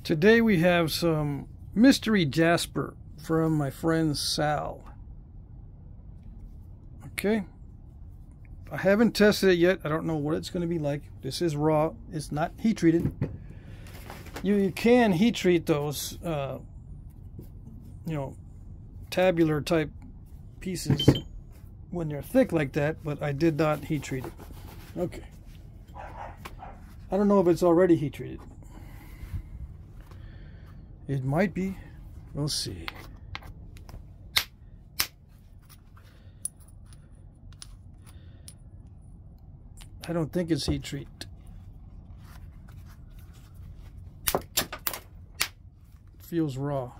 Today we have some mystery Jasper from my friend Sal. Okay. I haven't tested it yet. I don't know what it's going to be like. This is raw. It's not heat treated. You can heat treat those, tabular type pieces when they're thick like that, but I did not heat treat it. Okay. I don't know if it's already heat treated. It might be. We'll see. I don't think it's heat treat. Feels raw.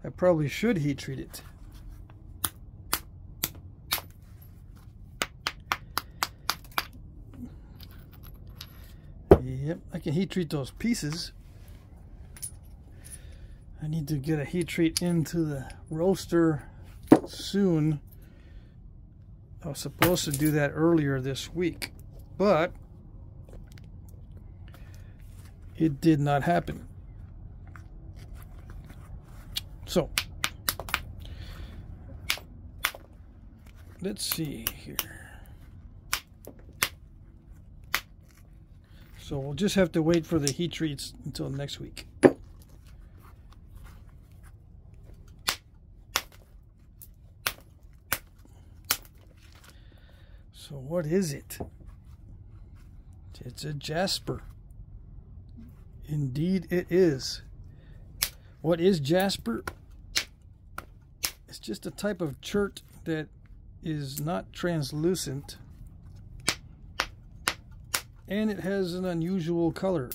I probably should heat treat it. Yep, I can heat treat those pieces. I need to get a heat treat into the roaster soon. I was supposed to do that earlier this week, but it did not happen. So, let's see here. So we'll just have to wait for the heat treats until next week. So what is it? It's a Jasper. Indeed it is. What is Jasper? It's just a type of chert that is not translucent, and it has an unusual color.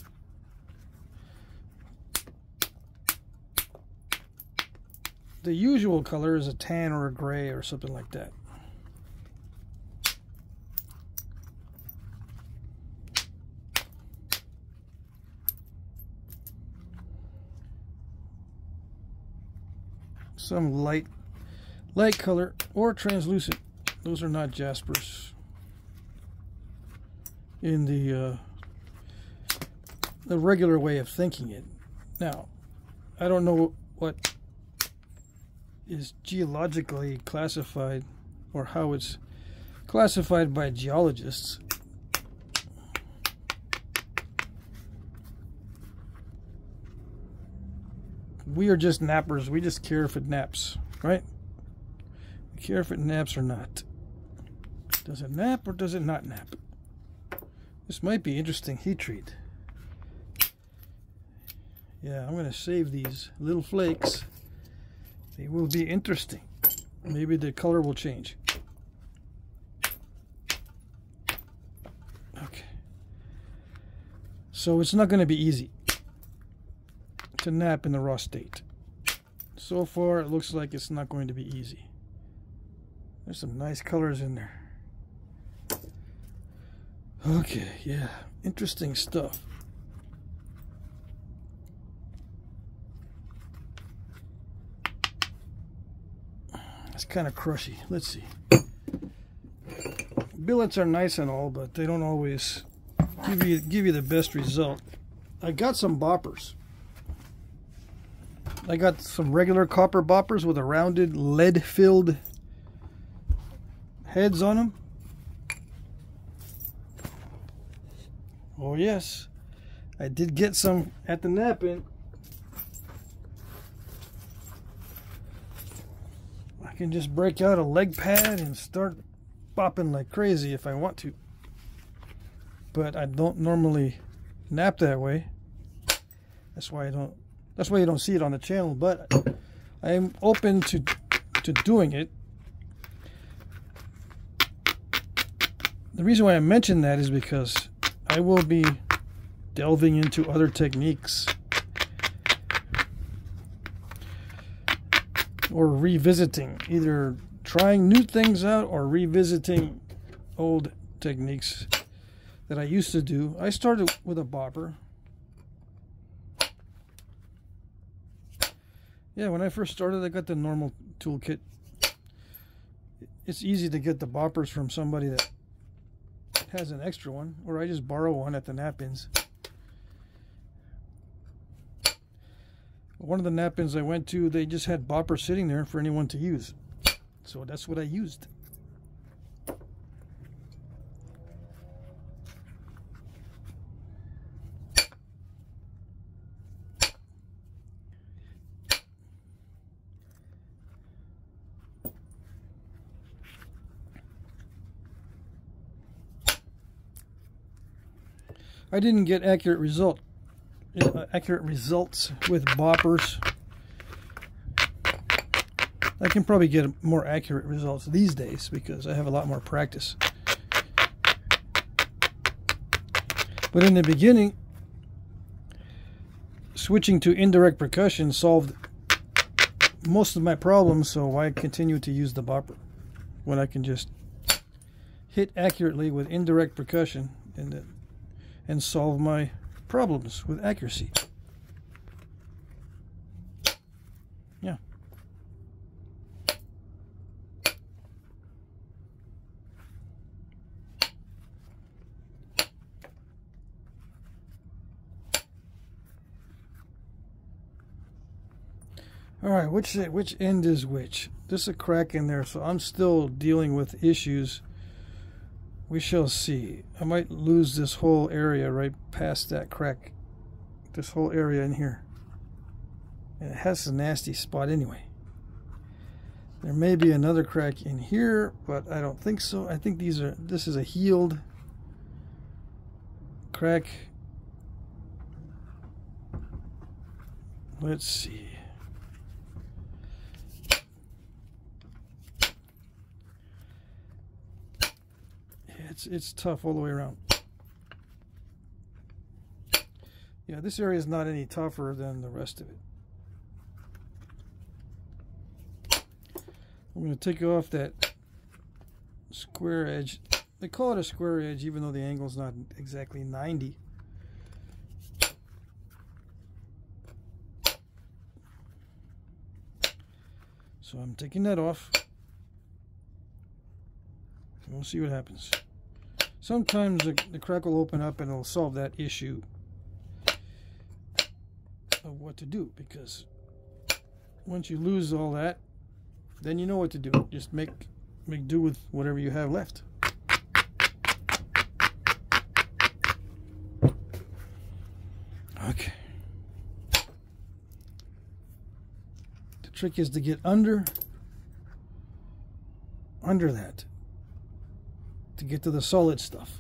The usual color is a tan or a gray or something like that. Some light color or translucent. Those are not Jaspers in the regular way of thinking it. Now, I don't know what is geologically classified or how it's classified by geologists. We are just nappers. We just care if it naps, right? We care if it naps or not. Does it nap or does it not nap? This might be interesting heat treat. Yeah, I'm going to save these little flakes. They will be interesting. Maybe the color will change. Okay. So it's not going to be easy to nap in the raw state. So far it looks like it's not going to be easy. There's some nice colors in there. Okay, yeah, interesting stuff. It's kind of crushy. Let's see. Billets are nice and all, but they don't always give you the best result. I got some boppers. I got some regular copper boppers with a rounded lead-filled heads on them. Oh yes, I did get some at the Knapping. I can just break out a leg pad and start bopping like crazy if I want to. But I don't normally nap that way. That's why you don't see it on the channel, but I am open to doing it. The reason why I mention that is because I will be delving into other techniques or revisiting, either trying new things out or revisiting old techniques that I used to do. I started with a bopper. Yeah, when I first started, I got the normal toolkit. It's easy to get the boppers from somebody that has an extra one, or I just borrow one at the Knappings. One of the knappings I went to, they just had boppers sitting there for anyone to use. So that's what I used. I didn't get accurate results with boppers. I can probably get more accurate results these days because I have a lot more practice. But in the beginning, switching to indirect percussion solved most of my problems, so why continue to use the bopper when I can just hit accurately with indirect percussion and solve my problems with accuracy. Yeah. All right, which end is which? There's a crack in there, so I'm still dealing with issues. We shall see. I might lose this whole area right past that crack. This whole area in here. And it has a nasty spot anyway. There may be another crack in here, but I don't think so. I think this is a healed crack. Let's see. It's tough all the way around. Yeah, this area is not any tougher than the rest of it. I'm going to take off that square edge. They call it a square edge even though the angle's not exactly 90. So I'm taking that off. We'll see what happens. Sometimes the crack will open up and it'll solve that issue of what to do, because once you lose all that, then you know what to do. Just make do with whatever you have left. Okay. The trick is to get under that to get to the solid stuff.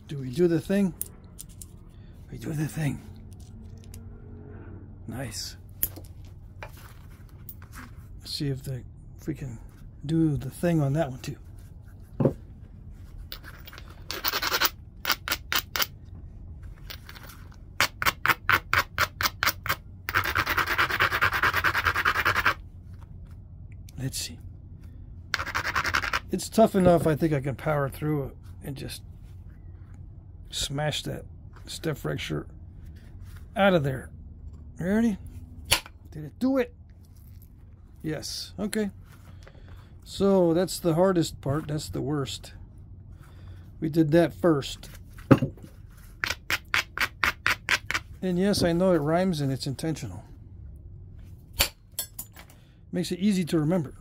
Do we do the thing? We do the thing. Nice. Let's see if we can do the thing on that one too. Let's see. It's tough enough. I think I can power through it and just smash that step fracture out of there. Ready? Did it do it? Yes. Okay. So that's the hardest part. That's the worst. We did that first. And yes, I know it rhymes and it's intentional. Makes it easy to remember.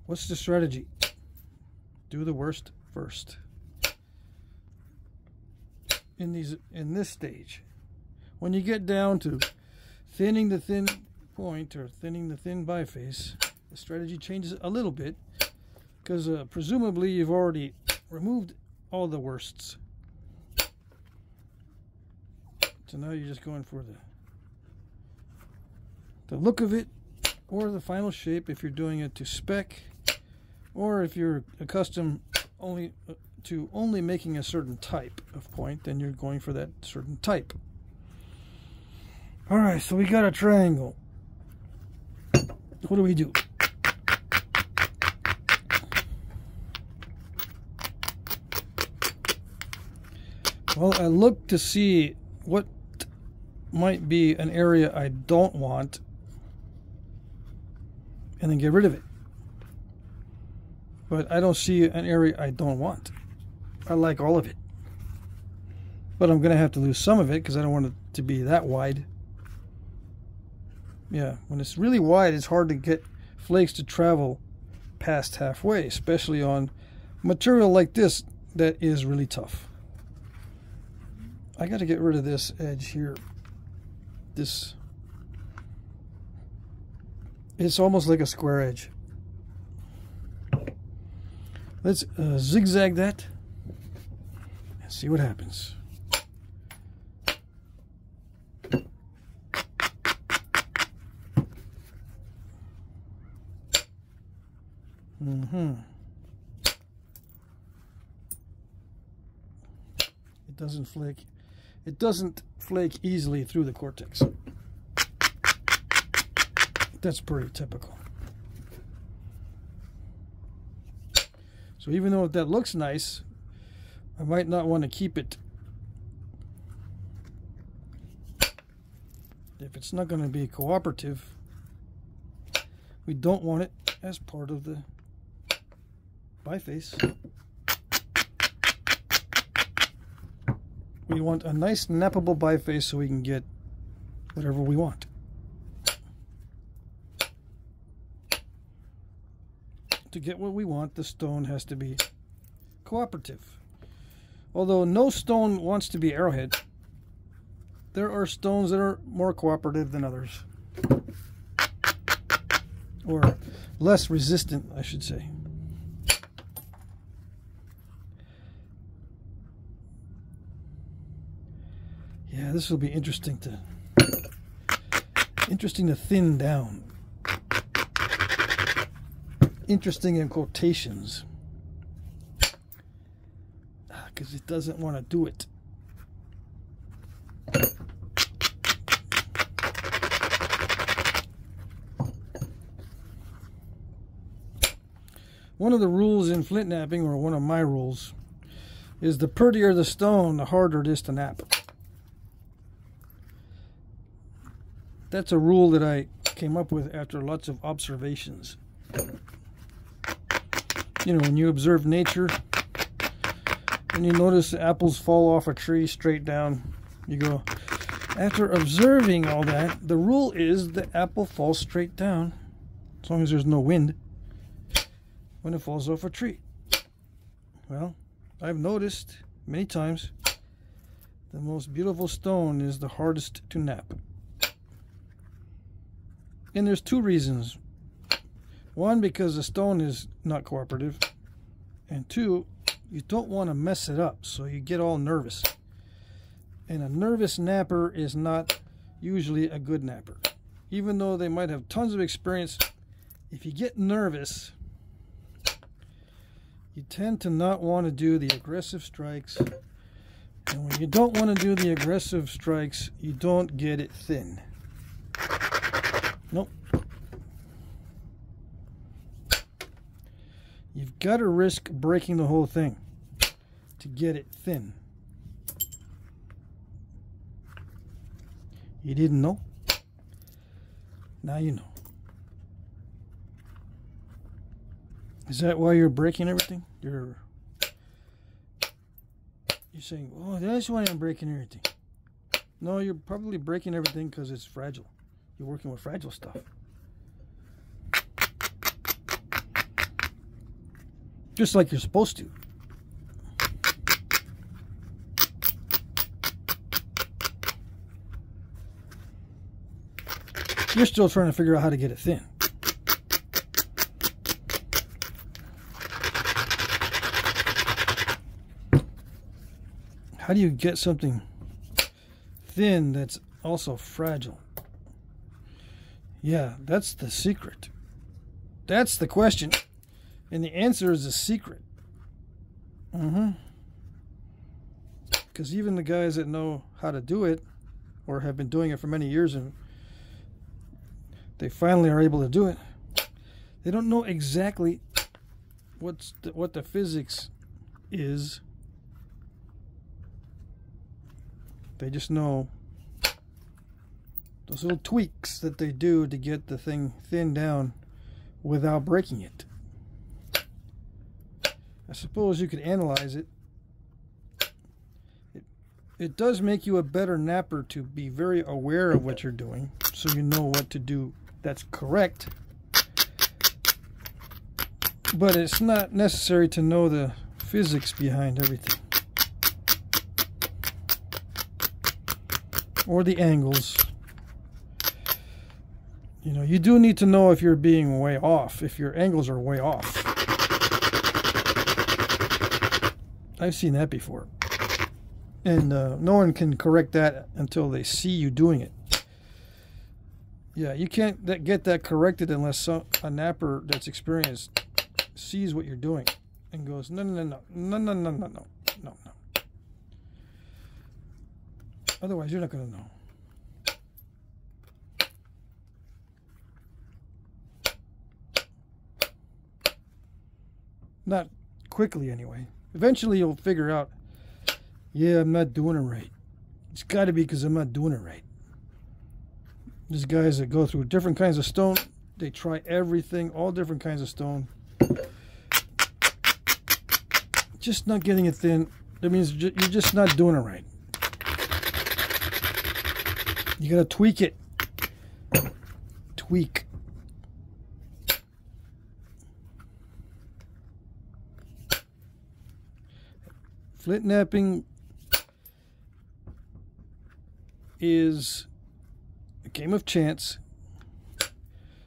What's the strategy? Do the worst first. In this stage, when you get down to thinning the thin point or thinning the thin biface, the strategy changes a little bit, because presumably you've already removed all the worsts. So now you're just going for the look of it, or the final shape if you're doing it to spec, or if you're accustomed to only making a certain type of point, then you're going for that certain type. Alright, so we got a triangle. What do we do? Well, I look to see what might be an area I don't want. and then get rid of it. But I don't see an area I don't want. I like all of it. But I'm going to have to lose some of it because I don't want it to be that wide. Yeah, when it's really wide, it's hard to get flakes to travel past halfway, especially on material like this that is really tough. I got to get rid of this edge here. This, it's almost like a square edge. Let's zigzag that and see what happens. It doesn't flake. It doesn't flake easily through the cortex. That's pretty typical. So even though that looks nice, I might not want to keep it if it's not going to be cooperative. We don't want it as part of the biface. We want a nice nappable biface so we can get whatever we want. To get what we want, the stone has to be cooperative. Although no stone wants to be arrowhead, there are stones that are more cooperative than others. Or less resistant, I should say. Yeah, this will be interesting to thin down. Interesting in quotations, because it doesn't want to do it. One of the rules in flint napping, or one of my rules, is the prettier the stone, the harder it is to nap. That's a rule that I came up with after lots of observations. You know, when you observe nature and you notice the apples fall off a tree straight down, you go, after observing all that, the rule is the apple falls straight down as long as there's no wind when it falls off a tree. Well, I've noticed many times the most beautiful stone is the hardest to nap. And there's two reasons. One, because the stone is not cooperative. And two, you don't want to mess it up, so you get all nervous. And a nervous napper is not usually a good napper. Even though they might have tons of experience, if you get nervous, you tend to not want to do the aggressive strikes. And when you don't want to do the aggressive strikes, you don't get it thin. Nope. You've got to risk breaking the whole thing to get it thin. You didn't know? Now you know. Is that why you're breaking everything? You're saying, oh, that's why I'm breaking everything. No, you're probably breaking everything because it's fragile. You're working with fragile stuff. Just like you're supposed to. You're still trying to figure out how to get it thin. How do you get something thin that's also fragile? Yeah, that's the secret. That's the question. And the answer is a secret. Because even the guys that know how to do it, or have been doing it for many years, and they finally are able to do it, they don't know exactly what the physics is. They just know those little tweaks that they do to get the thing thinned down without breaking it. I suppose you could analyze it. It does make you a better napper to be very aware of what you're doing, so you know what to do that's correct. But it's not necessary to know the physics behind everything. Or the angles. You know, you do need to know if you're being way off, if your angles are way off. I've seen that before. And no one can correct that until they see you doing it. Yeah, you can't get that corrected unless a napper that's experienced sees what you're doing and goes, no, no, no, no, no, no, no, no, no, no. Otherwise, you're not going to know. Not quickly, anyway. Eventually, you'll figure out, yeah, I'm not doing it right. It's got to be because I'm not doing it right. There's guys that go through different kinds of stone. They try everything, all different kinds of stone. Just not getting it thin. That means you're just not doing it right. You gotta tweak it. Tweak. Flintknapping is a game of chance.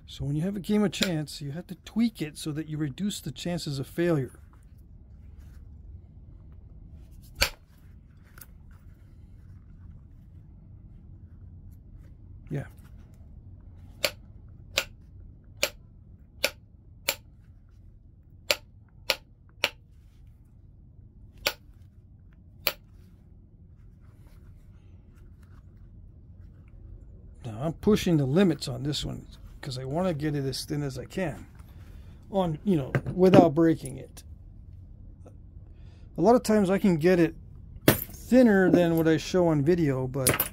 So when you have a game of chance, you have to tweak it so that you reduce the chances of failure. Yeah. Now I'm pushing the limits on this one because I want to get it as thin as I can, on, you know, without breaking it. A lot of times I can get it thinner than what I show on video, but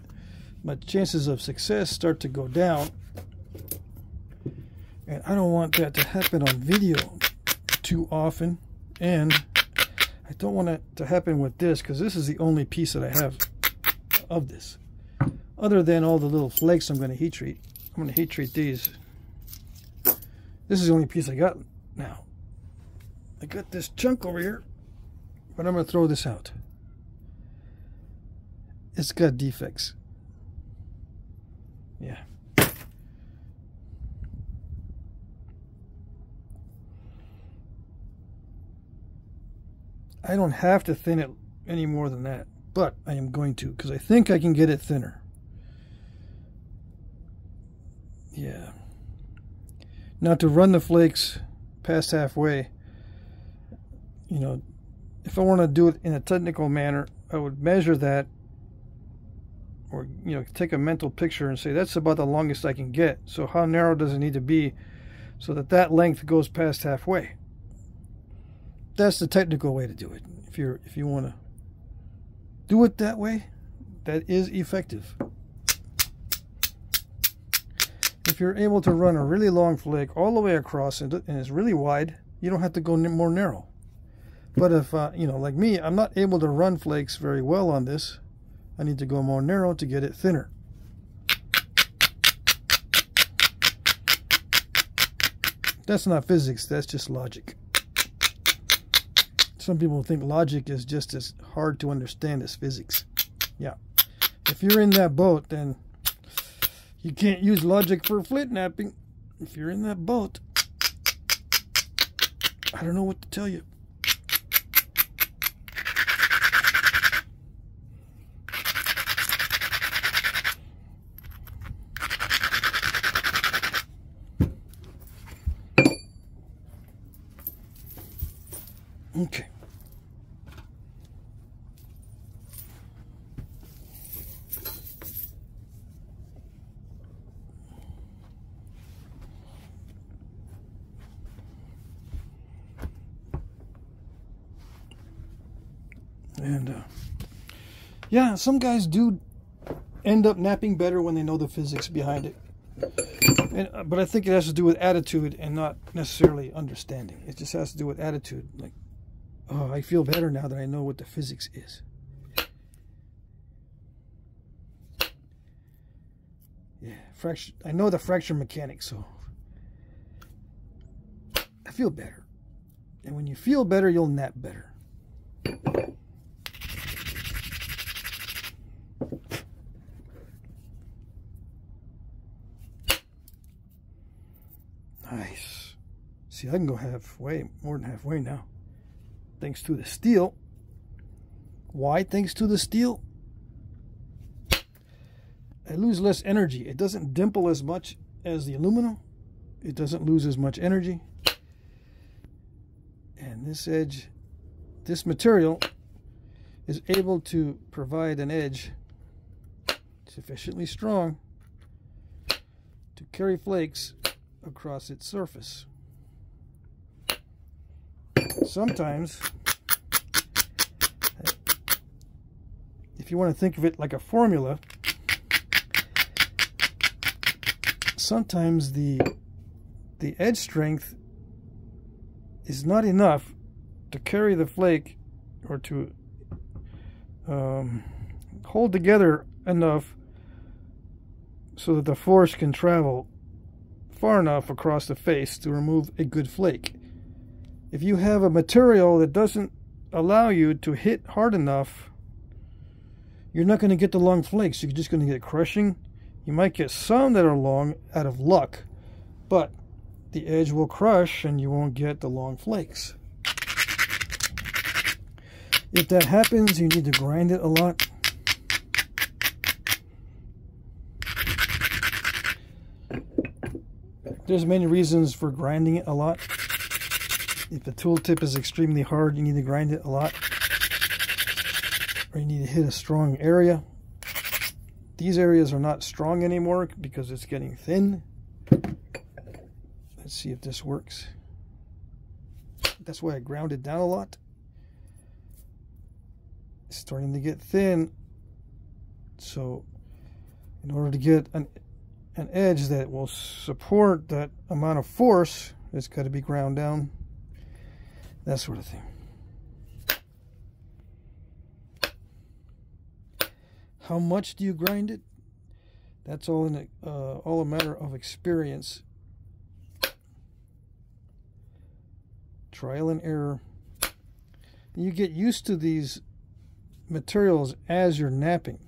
my chances of success start to go down, and I don't want that to happen on video too often, and I don't want it to happen with this because this is the only piece that I have of this, other than all the little flakes I'm going to heat treat. I'm going to heat treat these. This is the only piece I got now. I got this chunk over here, but I'm going to throw this out. It's got defects. Yeah. I don't have to thin it any more than that, but I am going to because I think I can get it thinner. Yeah. Now to run the flakes past halfway, you know, if I want to do it in a technical manner, I would measure that, or, you know, take a mental picture and say that's about the longest I can get. So how narrow does it need to be so that that length goes past halfway? That's the technical way to do it. If you want to do it that way, that is effective. If you're able to run a really long flake all the way across and it's really wide, you don't have to go more narrow. But if you know, like me, I'm not able to run flakes very well on this. I need to go more narrow to get it thinner. That's not physics, that's just logic. Some people think logic is just as hard to understand as physics. Yeah. If you're in that boat, then you can't use logic for flintknapping. If you're in that boat, I don't know what to tell you. Okay. And yeah, some guys do end up napping better when they know the physics behind it. But I think it has to do with attitude and not necessarily understanding. It just has to do with attitude. Like, oh, I feel better now that I know what the physics is. Yeah, fracture. I know the fracture mechanics, so I feel better. And when you feel better, you'll nap better. Nice. See, I can go halfway, more than halfway now. Thanks to the steel. Why thanks to the steel? I lose less energy. It doesn't dimple as much as the aluminum. It doesn't lose as much energy. And this edge, this material is able to provide an edge sufficiently strong to carry flakes across its surface. Sometimes, if you want to think of it like a formula, sometimes the edge strength is not enough to carry the flake or to hold together enough so that the force can travel far enough across the face to remove a good flake. If you have a material that doesn't allow you to hit hard enough, you're not going to get the long flakes. You're just going to get crushing. You might get some that are long out of luck, but the edge will crush and you won't get the long flakes. If that happens, you need to grind it a lot. There's many reasons for grinding it a lot. If the tool tip is extremely hard, you need to grind it a lot. Or you need to hit a strong area. These areas are not strong anymore because it's getting thin. Let's see if this works. That's why I ground it down a lot. It's starting to get thin. So in order to get an edge that will support that amount of force, it's got to be ground down. That sort of thing. How much do you grind it? That's all a matter of experience, trial and error. You get used to these materials as you're knapping.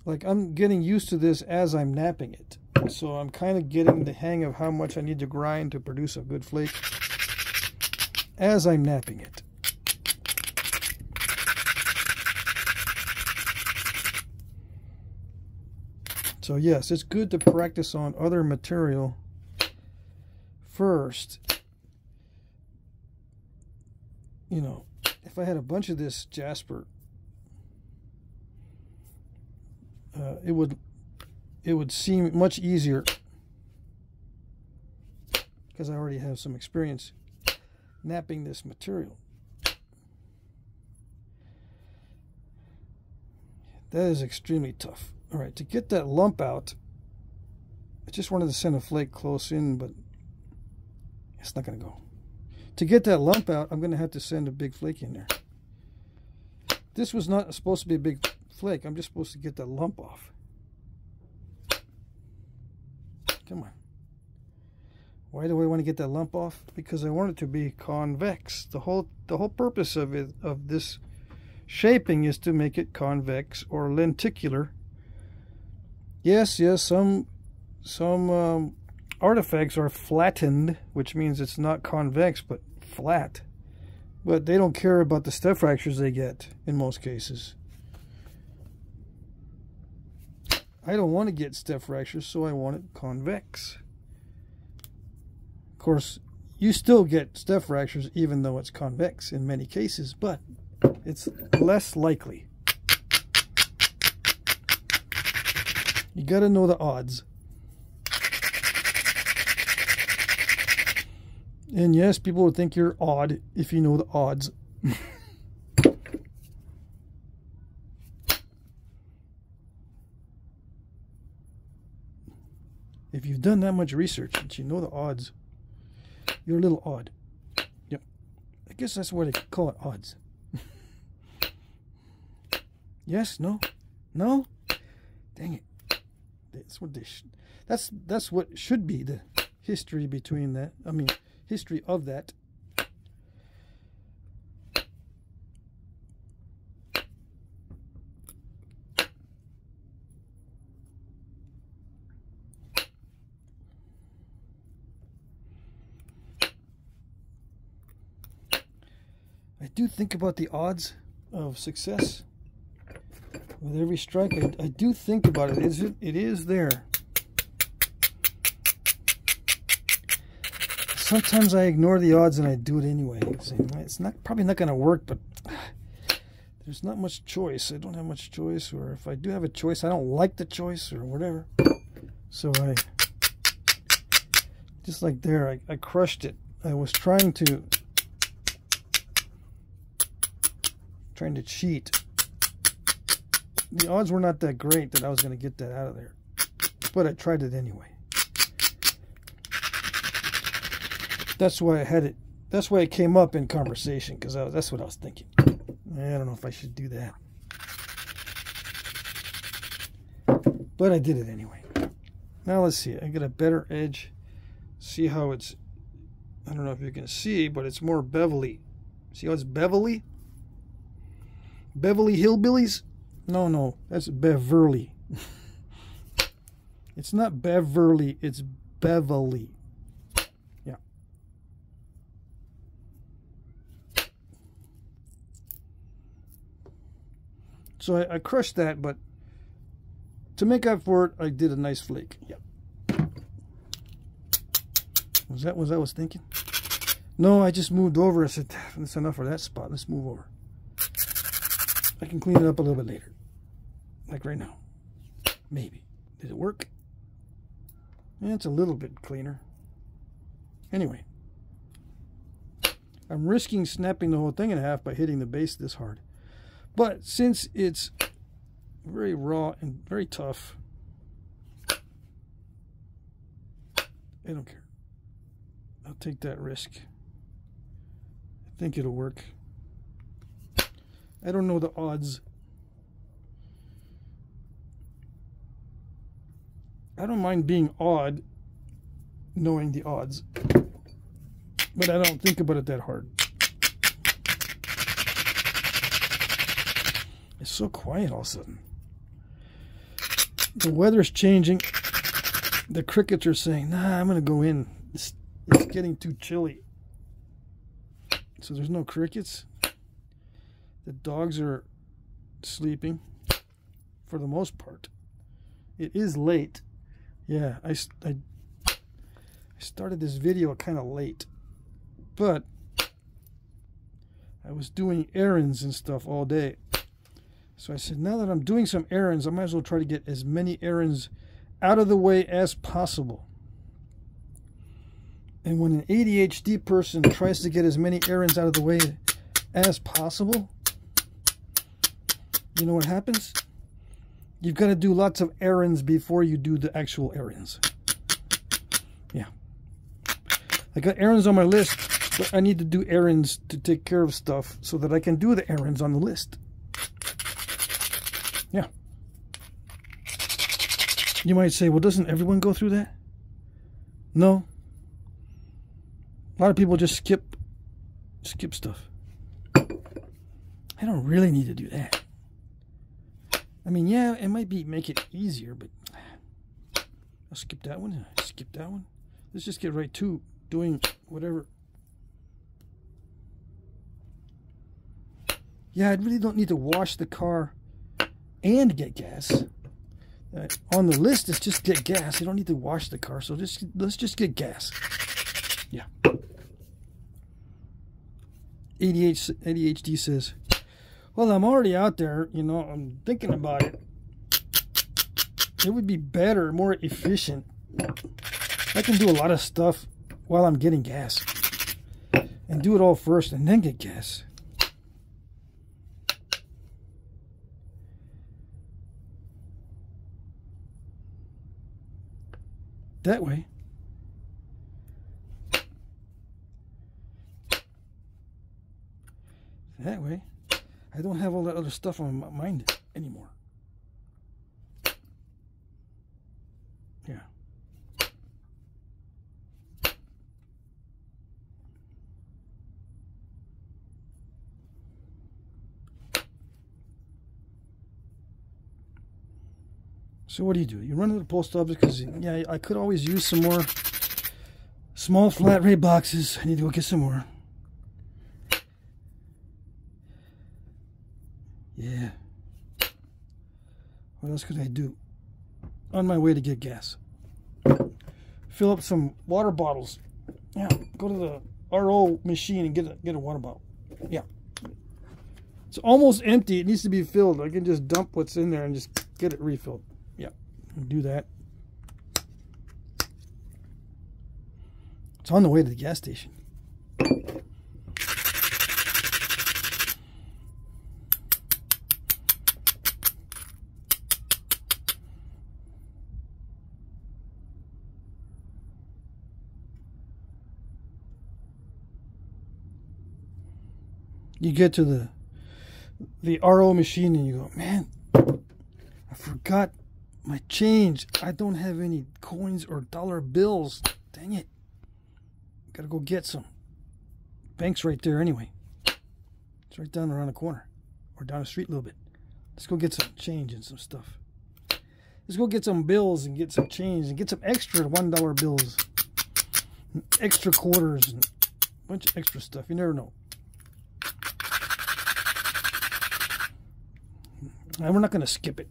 Like, I'm getting used to this as I'm knapping it. So I'm kind of getting the hang of how much I need to grind to produce a good flake as I'm knapping it. So yes, it's good to practice on other material first. You know, if I had a bunch of this Jasper, it would seem much easier because I already have some experience knapping this material. That is extremely tough. All right, to get that lump out, I just wanted to send a flake close in, but it's not going to go. To get that lump out, I'm going to have to send a big flake in there. This was not supposed to be a big flake. I'm just supposed to get that lump off. Come on. Why do I want to get that lump off? Because I want it to be convex. The whole purpose of this shaping is to make it convex or lenticular. Yes, some artifacts are flattened, which means it's not convex but flat. But they don't care about the step fractures they get in most cases. I don't want to get step fractures, so I want it convex. Of course, you still get step fractures even though it's convex in many cases, but it's less likely. You got to know the odds. And yes, people would think you're odd if you know the odds. If you've done that much research and you know the odds, you're a little odd. Yep. I guess that's what I call it, odds. Yes? No? No? Dang it. That's what that's what should be the history between that. I mean, history of that. I do think about the odds of success with every strike. I do think about it. It is there. Sometimes I ignore the odds and I do it anyway. It's probably not going to work, but there's not much choice. I don't have much choice, or if I do have a choice, I don't like the choice or whatever. So just like there, I crushed it. I was trying to cheat. The odds were not that great that I was going to get that out of there, but I tried it anyway. That's why I had it. That's why it came up in conversation, because that's what I was thinking. I don't know if I should do that, but I did it anyway. Now let's see. I get a better edge. See how it's, I don't know if you can see, but it's more bevelly. See how it's bevelly? Beverly Hillbillies? No, that's Beverly. It's not Beverly, it's Beverly. Yeah. So I crushed that, but to make up for it, I did a nice flake. Yep. Was that what I was thinking? No, I just moved over. I said, that's enough for that spot. Let's move over. I can clean it up a little bit later. Like right now. Maybe. Did it work? Yeah, it's a little bit cleaner. Anyway. I'm risking snapping the whole thing in half by hitting the base this hard. But since it's very raw and very tough, I don't care. I'll take that risk. I think it'll work. I don't know the odds. I don't mind being odd, knowing the odds, but I don't think about it that hard. It's so quiet all of a sudden. The weather's changing. The crickets are saying, nah, I'm going to go in. It's getting too chilly. So there's no crickets. The dogs are sleeping for the most part. It is late. Yeah, I started this video kind of late, but I was doing errands and stuff all day. So I said, now that I'm doing some errands, I might as well try to get as many errands out of the way as possible. And when an ADHD person tries to get as many errands out of the way as possible, you know what happens? You've got to do lots of errands before you do the actual errands. Yeah. I got errands on my list, but I need to do errands to take care of stuff so that I can do the errands on the list. Yeah. You might say, well, doesn't everyone go through that? No. A lot of people just skip stuff. I don't really need to do that. I mean, yeah, it might make it easier, but I'll skip that one. Skip that one. Let's just get right to doing whatever. Yeah, I really don't need to wash the car and get gas. On the list, it's just get gas. You don't need to wash the car, so let's just get gas. Yeah. ADHD says, well, I'm already out there, you know, I'm thinking about it. It would be better, more efficient. I can do a lot of stuff while I'm getting gas. And do it all first and then get gas. that way. That way, I don't have all that other stuff on my mind anymore. Yeah. So what do? You run to the post office because, yeah, I could always use some more small flat rate boxes. I need to go get some more. Yeah. What else could I do? On my way to get gas. Fill up some water bottles. Yeah, go to the RO machine and get a water bottle. Yeah. It's almost empty. It needs to be filled. I can just dump what's in there and just get it refilled. Yeah, do that. It's on the way to the gas station. You get to the RO machine and you go, man, I forgot my change. I don't have any coins or dollar bills. Dang it. Gotta go get some. Bank's right there anyway. It's right down around the corner. Or down the street a little bit. Let's go get some change and some stuff. Let's go get some bills and get some change and get some extra $1 bills. Extra quarters and a bunch of extra stuff. You never know. And we're not going to skip it.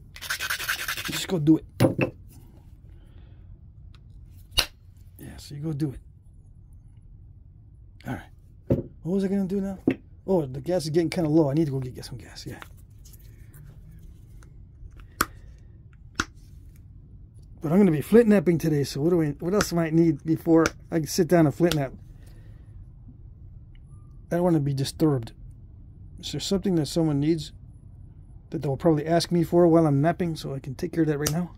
Just go do it. Yeah, so you go do it. All right. What was I going to do now? Oh, the gas is getting kind of low. I need to go get some gas. Yeah. But I'm going to be flint napping today, so what else might I need before I can sit down and flint nap? I don't want to be disturbed. Is there something that someone needs that they'll probably ask me for while I'm napping, so I can take care of that right now?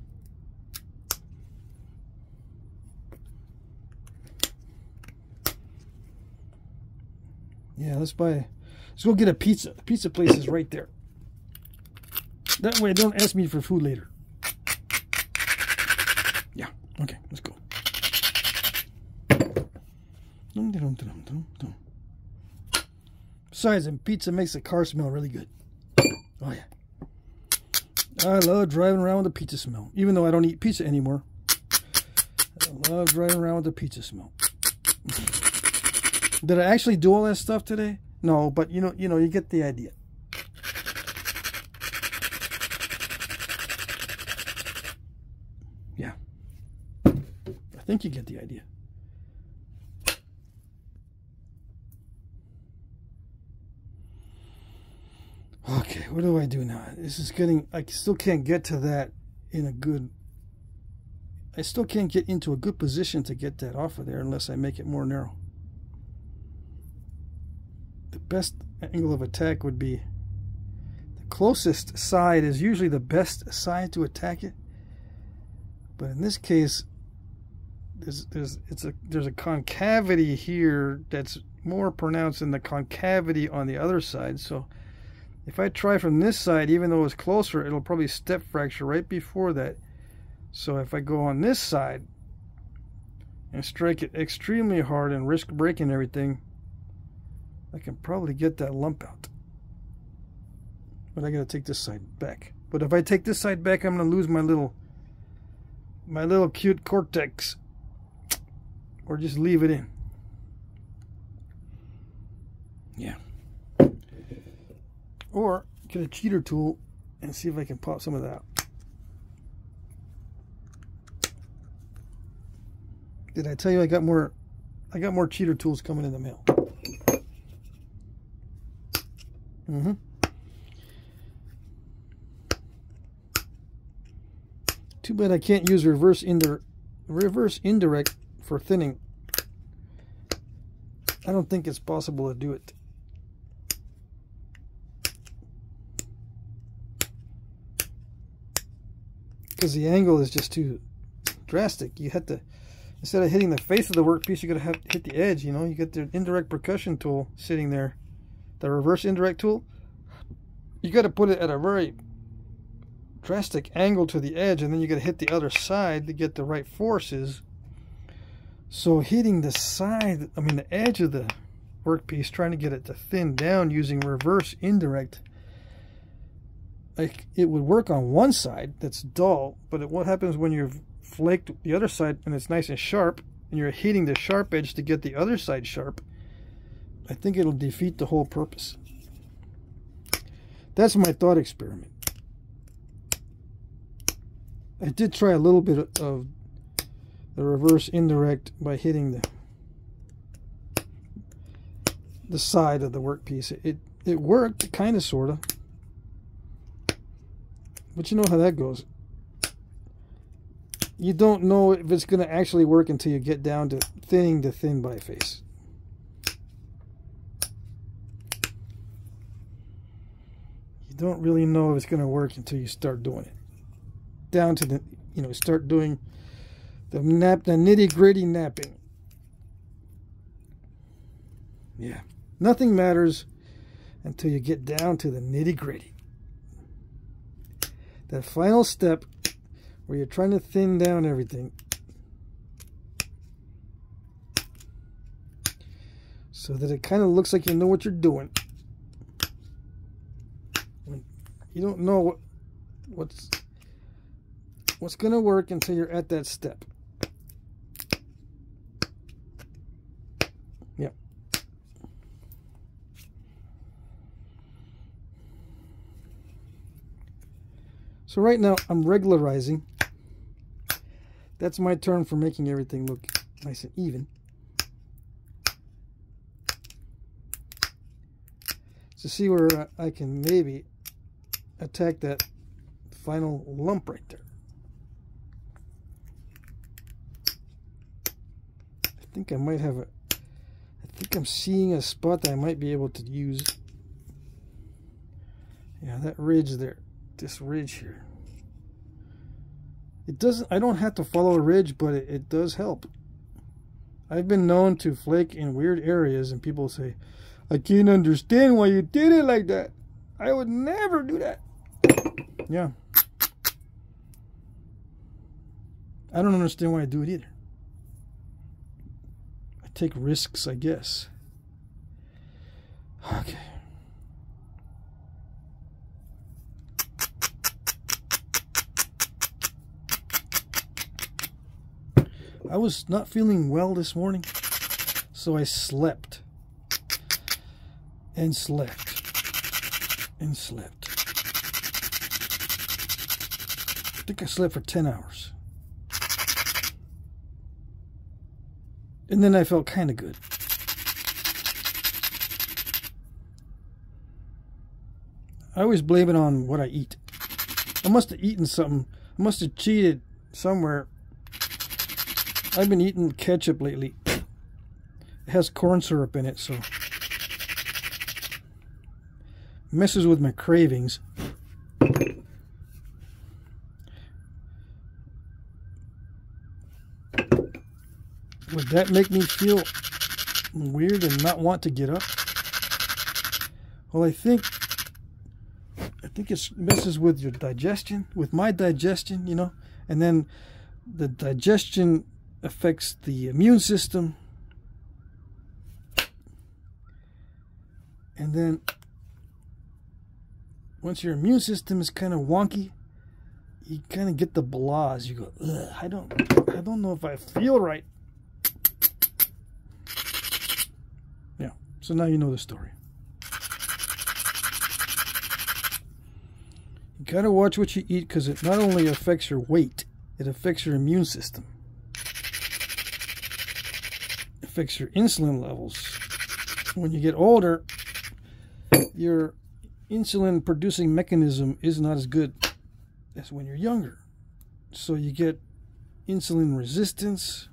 Yeah, let's go get a pizza. The pizza place is right there. That way don't ask me for food later. Yeah, okay, let's go. Besides, and pizza makes the car smell really good. Oh yeah. I love driving around with the pizza smell. Even though I don't eat pizza anymore. I love driving around with the pizza smell. Did I actually do all that stuff today? No, but you know, you get the idea. Yeah. I think you get the idea. Okay, what do I do now? This is getting, I still can't get to that in a good, I still can't get into a good position to get that off of there unless I make it more narrow. The best angle of attack would be, the closest side is usually the best side to attack it. But in this case, there's a concavity here that's more pronounced than the concavity on the other side. So if I try from this side, even though it's closer, it'll probably step fracture right before that. So if I go on this side and strike it extremely hard and risk breaking everything, I can probably get that lump out. But I gotta take this side back. But if I take this side back, I'm gonna lose my little cute cortex. Or just leave it in. Yeah. Or get a cheater tool and see if I can pop some of that out. Did I tell you I got more cheater tools coming in the mail? Too bad I can't use reverse indirect for thinning. I don't think it's possible to do it. Because the angle is just too drastic. You have to instead of hitting the face of the workpiece, you're going to hit the edge, you know. You get the indirect percussion tool sitting there, the reverse indirect tool. You got to put it at a very drastic angle to the edge, and then you got to hit the other side to get the right forces. So hitting the side, I mean the edge of the workpiece, trying to get it to thin down using reverse indirect, like it would work on one side that's dull, but what happens when you've flaked the other side and it's nice and sharp, and you're hitting the sharp edge to get the other side sharp? I think it'll defeat the whole purpose. That's my thought experiment. I did try a little bit of the reverse indirect by hitting the side of the workpiece. It worked, kind of, sort of. But you know how that goes. You don't know if it's going to actually work until you get down to thinning the thin biface. You don't really know if it's going to work until you start doing it. Down to the, you know, start doing the nitty-gritty napping. Yeah. Nothing matters until you get down to the nitty-gritty. That final step where you're trying to thin down everything so that it kind of looks like you know what you're doing. When you don't know what's going to work until you're at that step. Yep. So right now I'm regularizing. That's my term for making everything look nice and even. To see where I can maybe attack that final lump right there. I think I might have I think I'm seeing a spot that I might be able to use. Yeah, that ridge there. This ridge here. It doesn't, I don't have to follow a ridge, but it does help. I've been known to flake in weird areas, and people say, I can't understand why you did it like that. I would never do that. Yeah. I don't understand why I do it either. I take risks, I guess. Okay. I was not feeling well this morning, so I slept and slept and slept. I think I slept for 10 hours. And then I felt kind of good. I always blame it on what I eat. I must have eaten something. I must have cheated somewhere. I've been eating ketchup lately. It has corn syrup in it, so messes with my cravings. Would that make me feel weird and not want to get up? Well, I think it messes with your digestion, with my digestion, you know, and then the digestion affects the immune system, and then once your immune system is kind of wonky, you kind of get the blahs. You go, ugh, I don't know if I feel right. Yeah, so now you know the story. You gotta watch what you eat, because it not only affects your weight, it affects your immune system. Affects your insulin levels. When you get older, your insulin producing mechanism is not as good as when you're younger. So you get insulin resistance,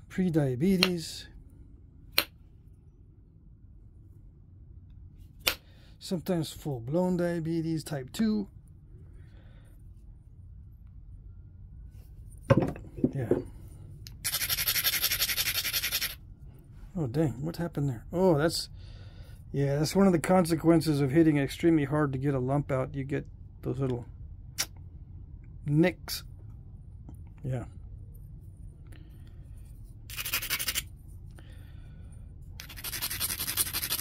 pre-diabetes, sometimes full-blown diabetes, type 2. Yeah. Oh, dang. What happened there? Oh, that's... Yeah, that's one of the consequences of hitting extremely hard to get a lump out. You get those little nicks. Yeah.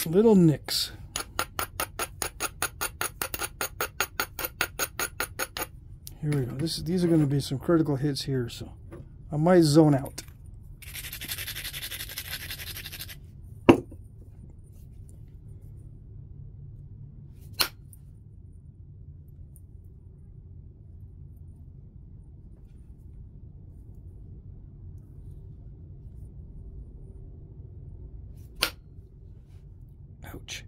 Little nicks. Here we go. These are going to be some critical hits here, so I might zone out. Ouch.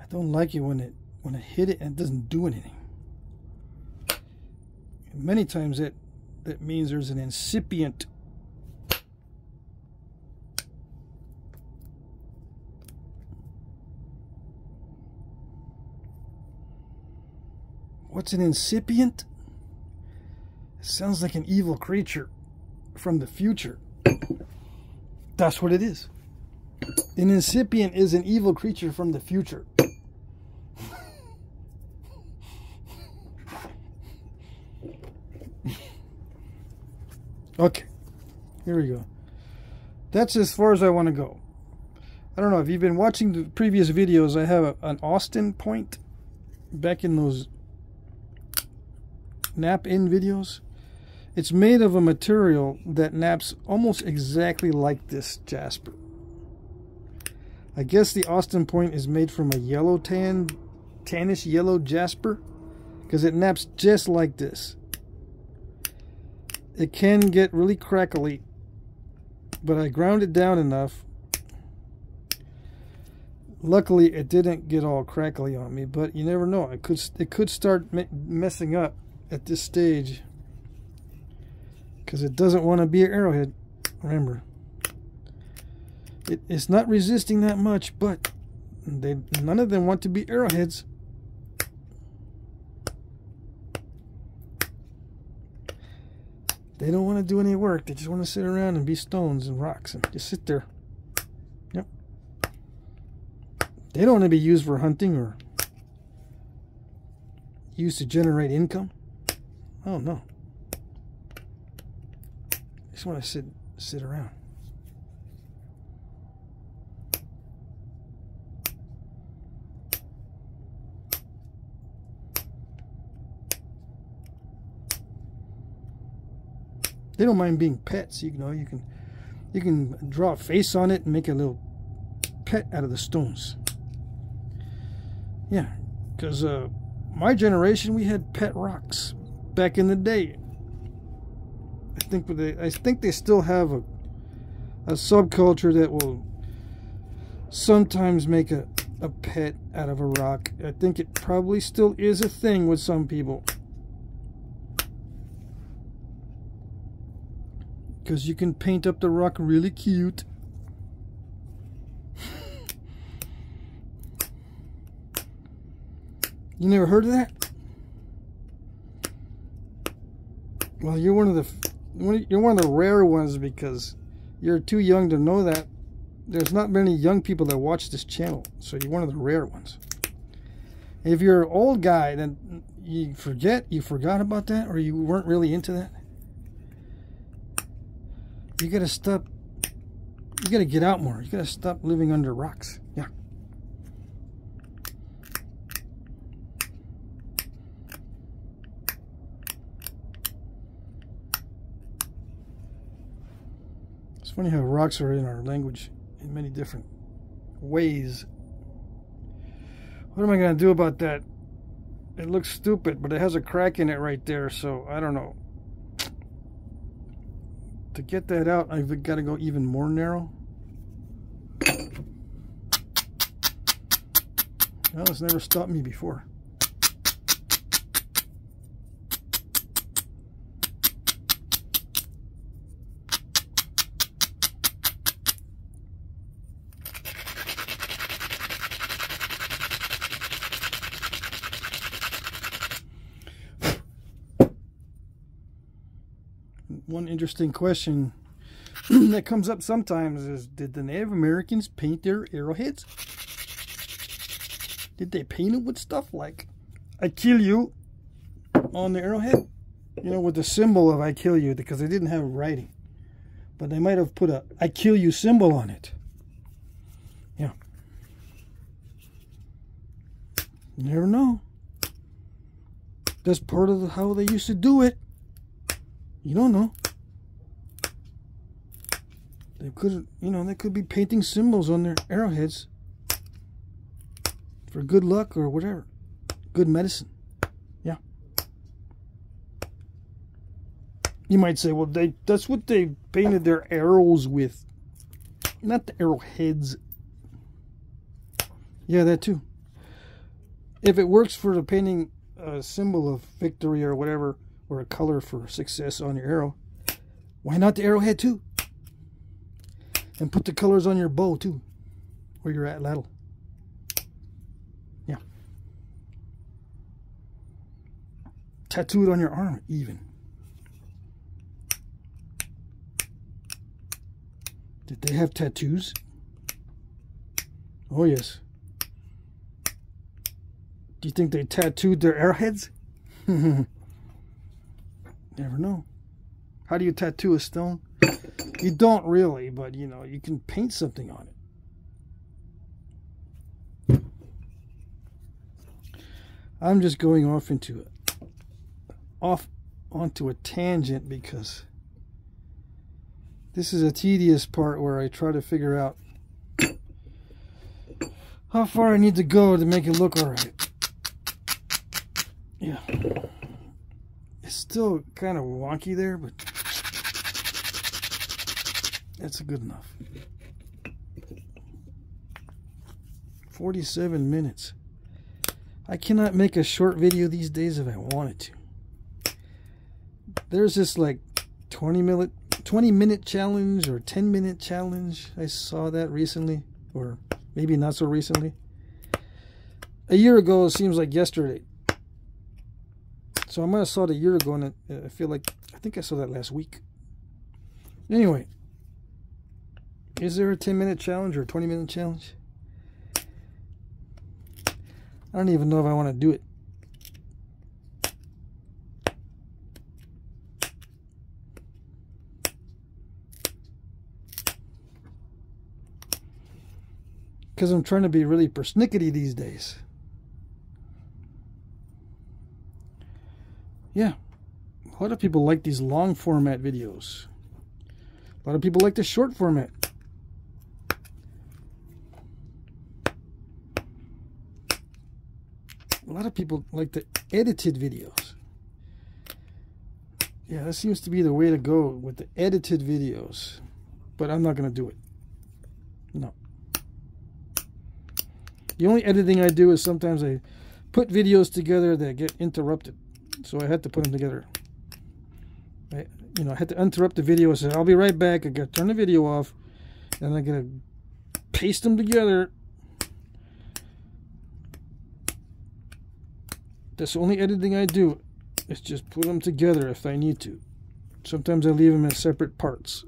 I don't like it when I hit it and it doesn't do anything. And many times that means there's an incipient What's an incipient? It sounds like an evil creature from the future. That's what it is. An incipient is an evil creature from the future. Okay, here we go. That's as far as I want to go. I don't know if you've been watching the previous videos. I have an Austin point back in those nap in videos. It's made of a material that naps almost exactly like this Jasper. I guess the Austin point is made from a yellow tannish yellow Jasper, because it naps just like this. It can get really crackly, but I ground it down enough. Luckily, it didn't get all crackly on me, but you never know. It could start messing up at this stage, because it doesn't want to be an arrowhead. Remember, it's not resisting that much, but none of them want to be arrowheads. They don't want to do any work. They just want to sit around and be stones and rocks and just sit there. Yep. They don't want to be used for hunting or used to generate income. Oh no. They just want to sit around. They don't mind being pets. You know, you can draw a face on it and make a little pet out of the stones. Yeah, because my generation, we had pet rocks back in the day. I think they still have a subculture that will sometimes make a pet out of a rock. I think it probably still is a thing with some people, because you can paint up the rock really cute. You never heard of that? Well, you're one of the rare ones, because you're too young to know that. There's not many young people that watch this channel, so you're one of the rare ones. If you're an old guy, then you forgot about that, or you weren't really into that. You gotta stop. You gotta get out more. You gotta stop living under rocks. Yeah. It's funny how rocks are in our language in many different ways. What am I gonna do about that? It looks stupid, but it has a crack in it right there, so I don't know. To get that out, I've got to go even more narrow. Well, it's never stopped me before. one interesting question that comes up sometimes is, did the Native Americans paint their arrowheads? Did they paint it with stuff like I kill you on the arrowhead? You know, with the symbol of I kill you, because they didn't have writing. But they might have put a I kill you symbol on it. Yeah. You never know. That's part of how they used to do it. You don't know. They could, you know, they could be painting symbols on their arrowheads for good luck or whatever. Good medicine. Yeah. You might say, well, that's what they painted their arrows with. Not the arrowheads. Yeah, that too. If it works for the painting a symbol of victory or whatever, or a color for success on your arrow, why not the arrowhead too? And put the colors on your bow too, where you're at ladle. Yeah. Tattoo it on your arm even. Did they have tattoos? Oh yes. Do you think they tattooed their arrowheads? Never know. How do you tattoo a stone? You don't really, but you know, you can paint something on it. I'm just going onto a tangent because this is a tedious part where I try to figure out how far I need to go to make it look alright. Yeah. It's still kind of wonky there, but that's good enough. 47 minutes. I cannot make a short video these days if I wanted to. There's this like 20-minute challenge or 10-minute challenge. I saw that recently, or maybe not so recently. A year ago, it seems like yesterday. So I might have saw it a year ago, and I think I saw that last week. Anyway, is there a 10-minute challenge or a 20-minute challenge? I don't even know if I want to do it. Because I'm trying to be really persnickety these days. Yeah, a lot of people like these long format videos. A lot of people like the short format. A lot of people like the edited videos. Yeah, that seems to be the way to go with the edited videos. But I'm not going to do it. No. The only editing I do is sometimes I put videos together that get interrupted. So I had to put them together. I had to interrupt the video. I said, I'll be right back. I got to turn the video off. And I got to paste them together. That's the only editing I do. Is just put them together if I need to. Sometimes I leave them in separate parts.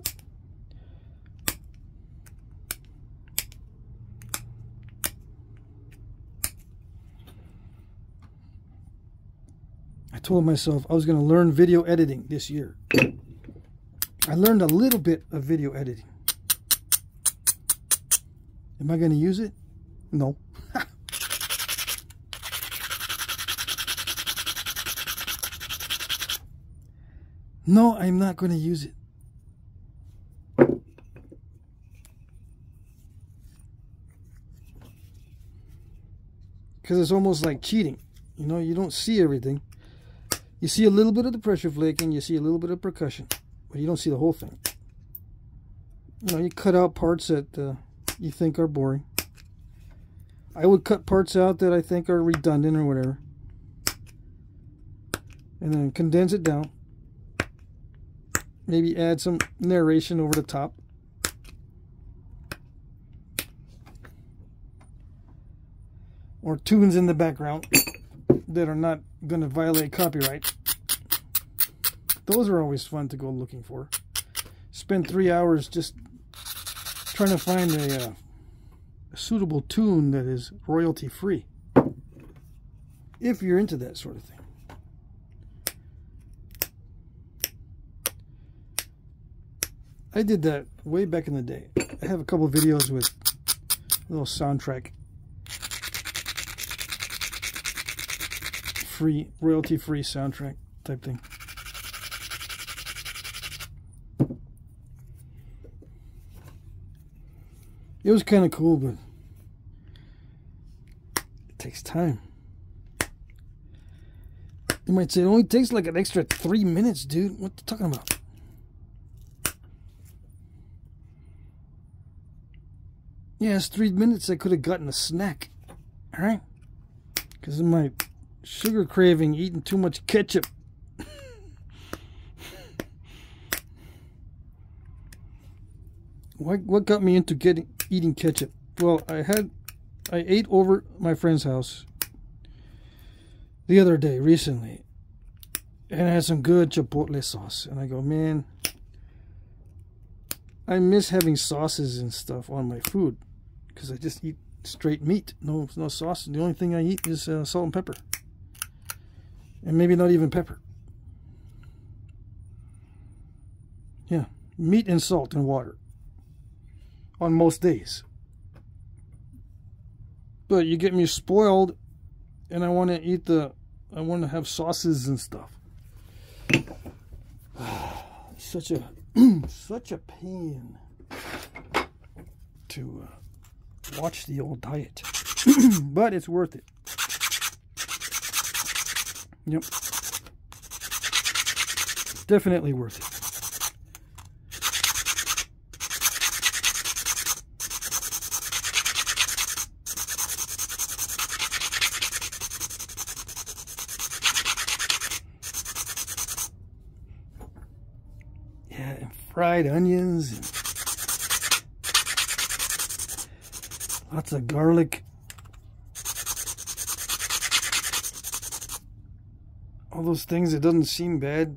I told myself I was going to learn video editing this year. I learned a little bit of video editing. Am I going to use it? No. No, I'm not going to use it. Because it's almost like cheating. You know, you don't see everything. You see a little bit of the pressure flaking, you see a little bit of percussion, but you don't see the whole thing. You know, you cut out parts that you think are boring. I would cut parts out that I think are redundant or whatever. And then condense it down. Maybe add some narration over the top. Or tunes in the background that are not going to violate copyright. Those are always fun to go looking for. Spend 3 hours just trying to find a suitable tune that is royalty free, if you're into that sort of thing. I did that way back in the day. I have a couple of videos with a little soundtrack, free, royalty free soundtrack type thing. It was kind of cool, but it takes time. You might say it only takes like an extra 3 minutes, dude. What are you talking about? Yeah, it's 3 minutes. I could have gotten a snack. Alright? Because of my sugar craving, eating too much ketchup. What got me into eating ketchup? Well, I ate over at my friend's house the other day, recently, and I had some good chipotle sauce, and I go, man, I miss having sauces and stuff on my food, because I just eat straight meat, no sauce. The only thing I eat is salt and pepper, and maybe not even pepper. Yeah, meat and salt and water on most days. But you get me spoiled, and I want to eat I want to have sauces and stuff. Such a pain to watch the old diet. But it's worth it. Yep. Definitely worth it. Fried onions, and lots of garlic. All those things, it doesn't seem bad.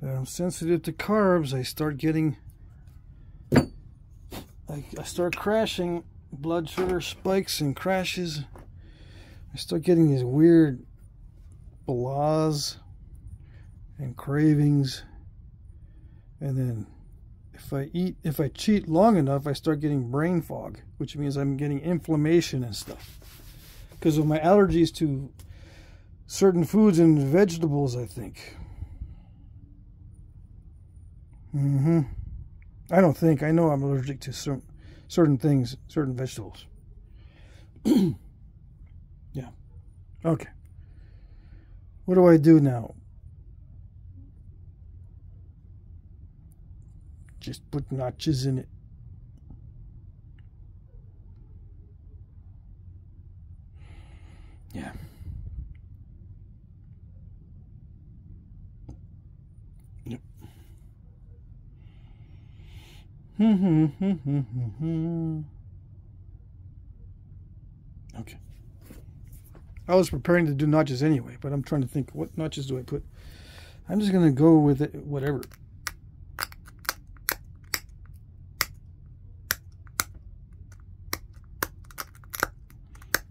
But I'm sensitive to carbs. I start getting, I start crashing. Blood sugar spikes and crashes. I start getting these weird blahs and cravings, and then if I cheat long enough, I start getting brain fog, which means I'm getting inflammation and stuff because of my allergies to certain foods and vegetables, I think. I don't think, I know I'm allergic to certain things, certain vegetables. Yeah. Okay. What do I do now? Just put notches in it. Yeah. Yep. Okay. I was preparing to do notches anyway, but I'm trying to think, what notches do I put? I'm just going to go with it, whatever.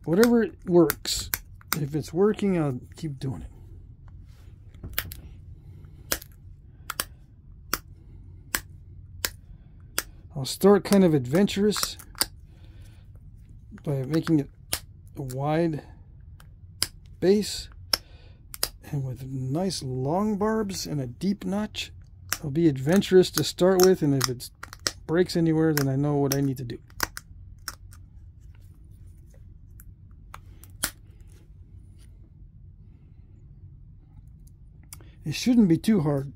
Whatever works. If it's working, I'll keep doing it. I'll start kind of adventurous by making it a wide base and with nice long barbs and a deep notch. I'll be adventurous to start with, and if it breaks anywhere, then I know what I need to do. It shouldn't be too hard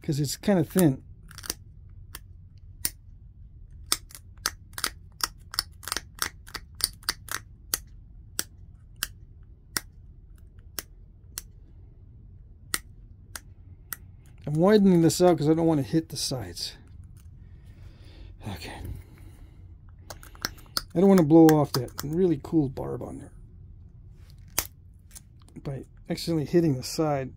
because it's kind of thin. I'm widening this out because I don't want to hit the sides. Okay. I don't want to blow off that really cool barb on there by accidentally hitting the side.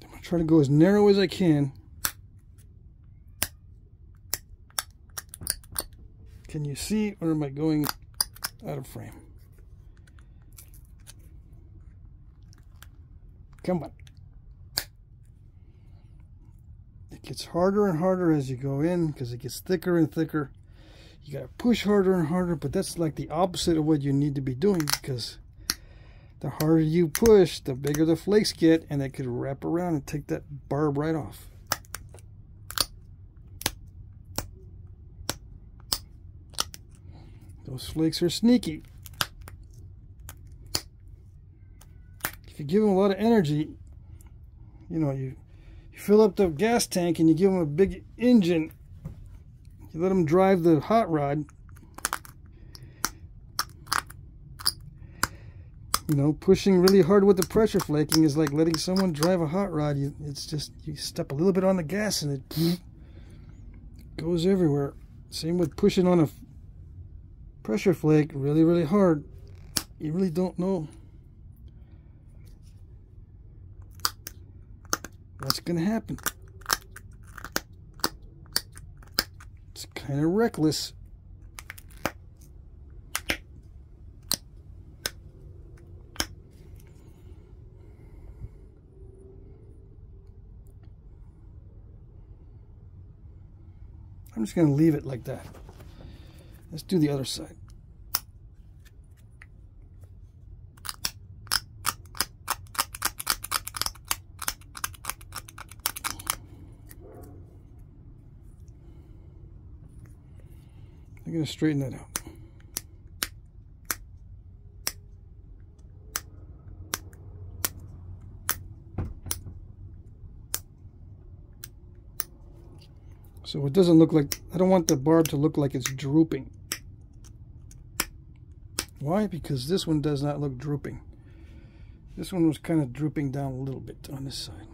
I'm going to try to go as narrow as I can. Can you see, or am I going out of frame? Come on. It gets harder and harder as you go in because it gets thicker and thicker. You gotta push harder and harder, but that's like the opposite of what you need to be doing, because the harder you push, the bigger the flakes get, and they could wrap around and take that barb right off. Those flakes are sneaky. If you give them a lot of energy, you know, you fill up the gas tank and you give them a big engine, you let them drive the hot rod, you know, pushing really hard with the pressure flaking is like letting someone drive a hot rod. It's just, you step a little bit on the gas and it goes everywhere. Same with pushing on a pressure flake really, really hard. You really don't know what's going to happen. It's kind of reckless. I'm just going to leave it like that. Let's do the other side. I'm going to straighten that out. So it doesn't look like, I don't want the barb to look like it's drooping. Why? Because this one does not look drooping. This one was kind of drooping down a little bit on this side.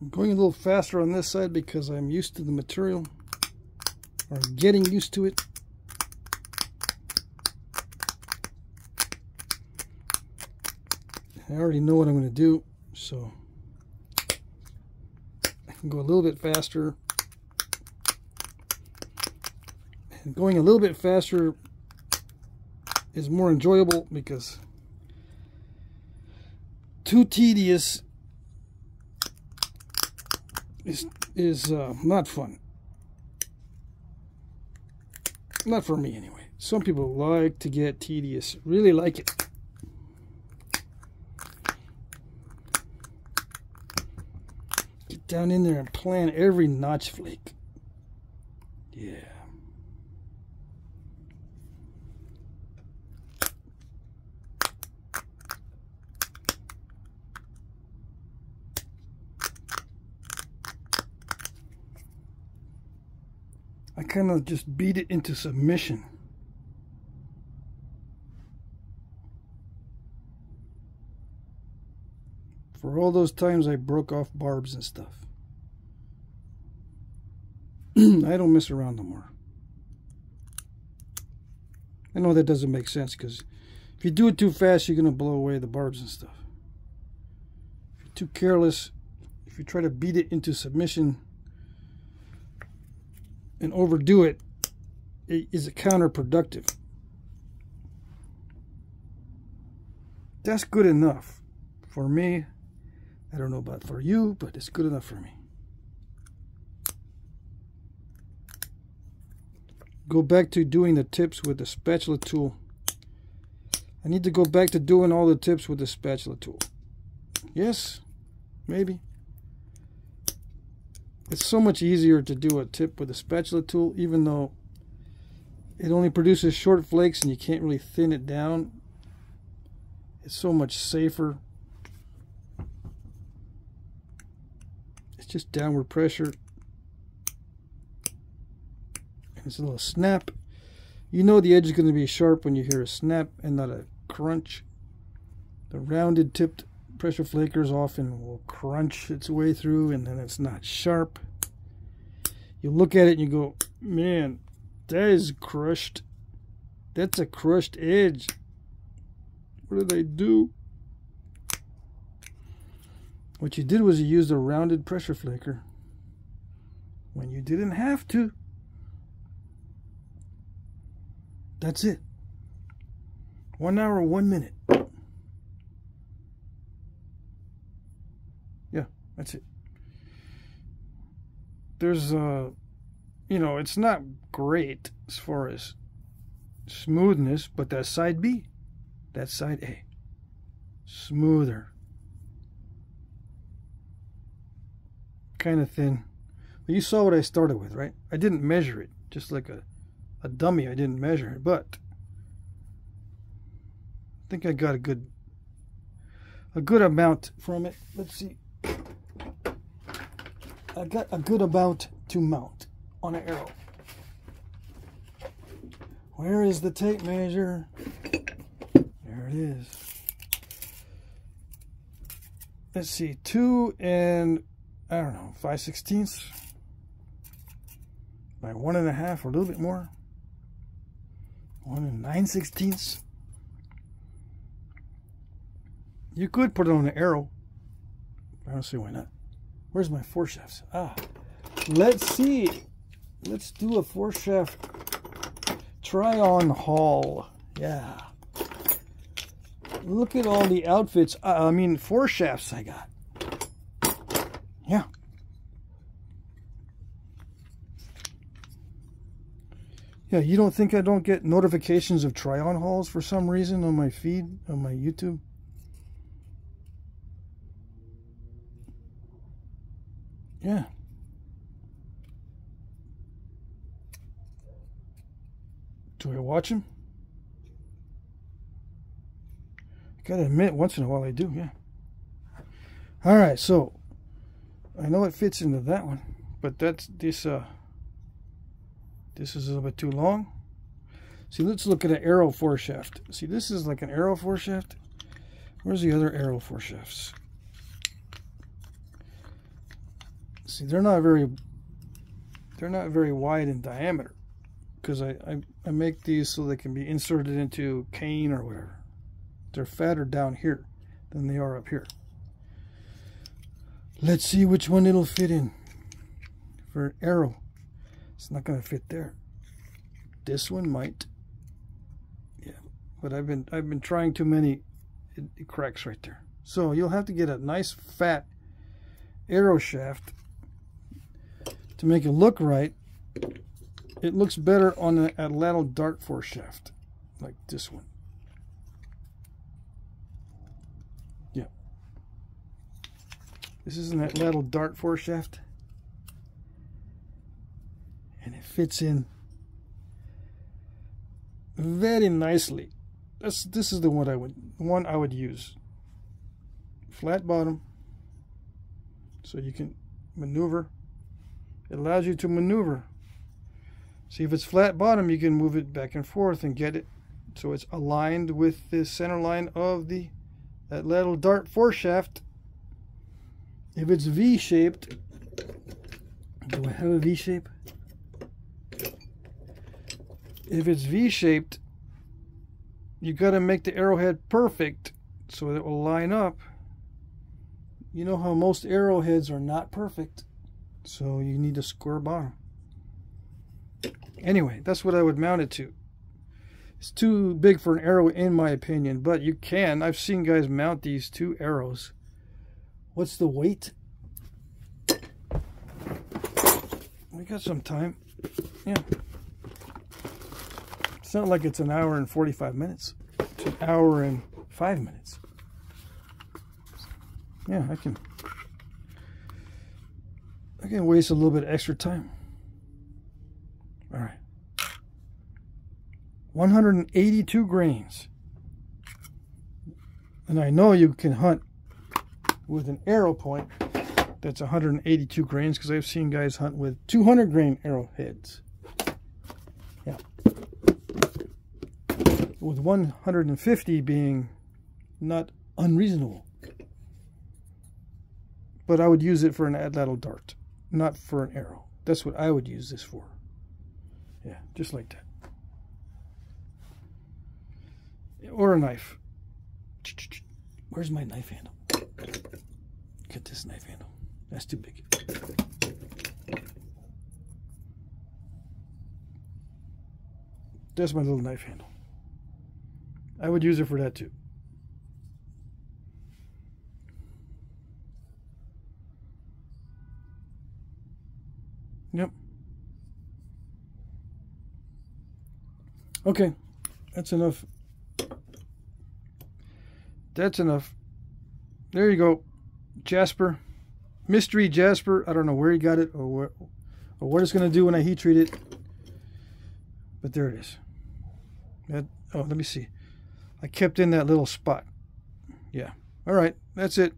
I'm going a little faster on this side because I'm used to the material, or getting used to it. I already know what I'm going to do, so I can go a little bit faster. And going a little bit faster is more enjoyable because too tedious is not fun. Not for me anyway. Some people like to get tedious, really like it. Get down in there and plan every notch flake. Yeah. I kind of just beat it into submission. For all those times I broke off barbs and stuff. I don't mess around no more. I know that doesn't make sense because if you do it too fast, you're going to blow away the barbs and stuff. If you're too careless, if you try to beat it into submission and overdo it, it is counterproductive. That's good enough for me. I don't know about for you, but it's good enough for me. Go back to doing the tips with the spatula tool. I need to go back to doing all the tips with the spatula tool. Yes, maybe. It's so much easier to do a tip with a spatula tool, even though it only produces short flakes and you can't really thin it down. It's so much safer. It's just downward pressure. And it's a little snap. You know the edge is going to be sharp when you hear a snap and not a crunch. The rounded tipped pressure flakers often will crunch its way through and then it's not sharp. You look at it and you go, man, that is crushed. That's a crushed edge. What did I do? What you did was you used a rounded pressure flaker when you didn't have to. That's it. 1 hour, 1 minute. Yeah, that's it. There's you know, it's not great as far as smoothness, but that's side B. That's side A. Smoother. Kind of thin. But you saw what I started with, right? I didn't measure it. Just like a dummy, I didn't measure it, but I think I got a good amount from it. Let's see. I got a good amount to mount on an arrow. Where is the tape measure? There it is. Let's see, 2 and I don't know, 5/16 by 1.5 or a little bit more. 1 9/16. You could put it on an arrow. I don't see why not. Where's my 4-shafts? Ah, let's see. Let's do a 4-shaft try-on haul. Yeah. Look at all the outfits. I mean, 4-shafts I got. Yeah. Yeah, you don't think I don't get notifications of try-on hauls for some reason on my feed, on my YouTube? Yeah. Do I watch them? I gotta admit, once in a while I do, yeah. Alright, so I know it fits into that one, but that's this is a little bit too long. See, let's look at an arrow 4-shaft. See, this is like an arrow 4-shaft. Where's the other arrow 4-shafts? See, they're not very wide in diameter because I make these so they can be inserted into cane or whatever. They're fatter down here than they are up here. Let's see which one it'll fit in. For an arrow, it's not going to fit there. This one might. Yeah, but I've been trying too many. It cracks right there. So you'll have to get a nice fat arrow shaft to make it look right. It looks better on a lateral dart 4-shaft, like this one. Yeah. This is an lateral dart 4-shaft. And it fits in very nicely. This is the one I would use. Flat bottom, so you can maneuver. It allows you to maneuver. See, if it's flat bottom, you can move it back and forth and get it so it's aligned with the center line of that lateral dart 4-shaft. If it's V-shaped, do I have a V-shape? If it's V-shaped, you got to make the arrowhead perfect so it will line up. You know how most arrowheads are not perfect, so you need a square bottom. Anyway, that's what I would mount it to. It's too big for an arrow in my opinion, but you can. I've seen guys mount these 2 arrows. What's the weight? We got some time. Yeah. It's not like it's an hour and 45 minutes. It's an hour and 5 minutes. Yeah, I can waste a little bit of extra time. All right. 182 grains. And I know you can hunt with an arrow point that's 182 grains, because I've seen guys hunt with 200 grain arrowheads. Yeah. With 150 being not unreasonable. But I would use it for an atlatl dart, not for an arrow. That's what I would use this for. Yeah, just like that. Or a knife. Where's my knife handle? Get this knife handle. That's too big. That's my little knife handle. I would use it for that too. Yep. Okay, that's enough. That's enough. There you go. Jasper. Mystery Jasper. I don't know where he got it or what it's going to do when I heat treat it. But there it is. Oh, let me see. I kept in that little spot. Yeah. All right. That's it.